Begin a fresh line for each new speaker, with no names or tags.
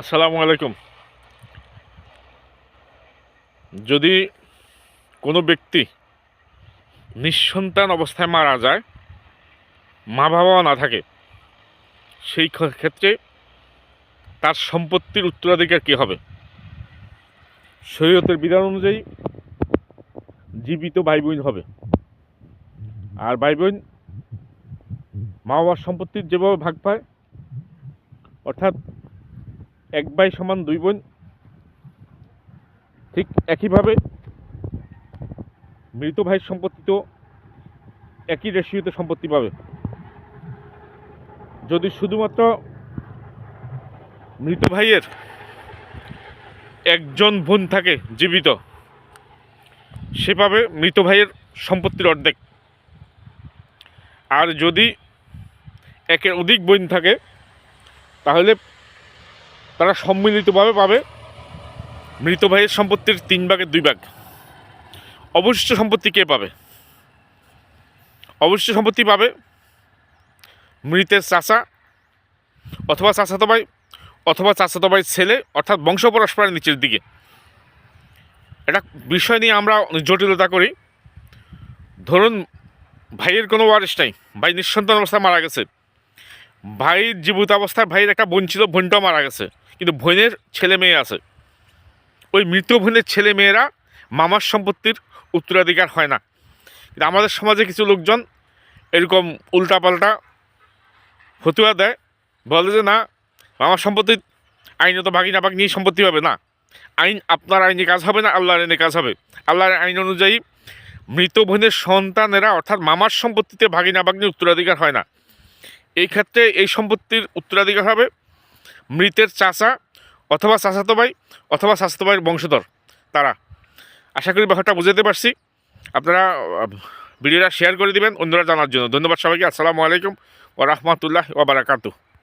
আসসালামু আলাইকুম। যদি কোনো ব্যক্তি নিঃসন্তান অবস্থায় মারা যায়, মা বাবা না থাকে, সেই ক্ষেত্রে তার সম্পত্তির উত্তরাধিকার কী হবে? শরীয়তের বিধান অনুযায়ী জীবিত ভাই বোন হবে। আর ভাই বোন মা বাবার সম্পত্তির যেভাবে ভাগ পায়, অর্থাৎ এক ভাই সমান দুই বোন, ঠিক একইভাবে মৃত ভাইয়ের সম্পত্তিতেও একই রেশিওতে সম্পত্তি পাবে। যদি শুধুমাত্র মৃত ভাইয়ের একজন বোন থাকে জীবিত, সে পাবে মৃত ভাইয়ের সম্পত্তির অর্ধেক। আর যদি একের অধিক বোন থাকে, তাহলে তারা সম্মিলিতভাবে পাবে মৃত ভাইয়ের সম্পত্তির 3/2 অবশিষ্ট সম্পত্তি কে পাবে? অবশিষ্ট সম্পত্তি পাবে মৃতের চাচা অথবা চাচাতো ভাই অথবা চাচাতো ভাইয়ের ছেলে, অর্থাৎ বংশ পরস্পরের নিচের দিকে। এটা বিষয় নিয়ে আমরা জটিলতা করি। ধরুন ভাইয়ের কোনো ওয়ারিশ নাই, ভাই নিঃসন্তান অবস্থায় মারা গেছে। ভাইয়ের জীবিত অবস্থায় ভাইয়ের একটা বোন ছিল, বোনটাও মারা গেছে, কিন্তু বোনের ছেলে মেয়ে আছে। ওই মৃত বোনের ছেলে মেয়েরা মামার সম্পত্তির উত্তরাধিকার হয় না। কিন্তু আমাদের সমাজে কিছু লোকজন এরকম উল্টাপাল্টা ফতুয়া দেয়, বলে যে না, মামার সম্পত্তি আইনত ভাগিনা ভাগ নিয়ে সম্পত্তি পাবে না। আইন আপনার আইনে কাজ হবে না, আল্লাহর আইনে কাজ হবে। আল্লাহর আইন অনুযায়ী মৃত বোনের সন্তানেরা, অর্থাৎ মামার সম্পত্তিতে ভাগিনা ভাগ নিয়ে উত্তরাধিকার হয় না। এই ক্ষেত্রে এই সম্পত্তির উত্তরাধিকার হবে মৃতের চাচা অথবা চাচাতো ভাই অথবা চাচাতো ভাইয়ের বংশধর তারা। আশা করি ব্যাপারটা বুঝাতে পারছি। আপনারা ভিডিওটা শেয়ার করে দিবেন অন্যরা জানার জন্য। ধন্যবাদ সবাইকে। আসসালামু আলাইকুম ওয়া রাহমাতুল্লাহি ওয়া বারাকাতুহু।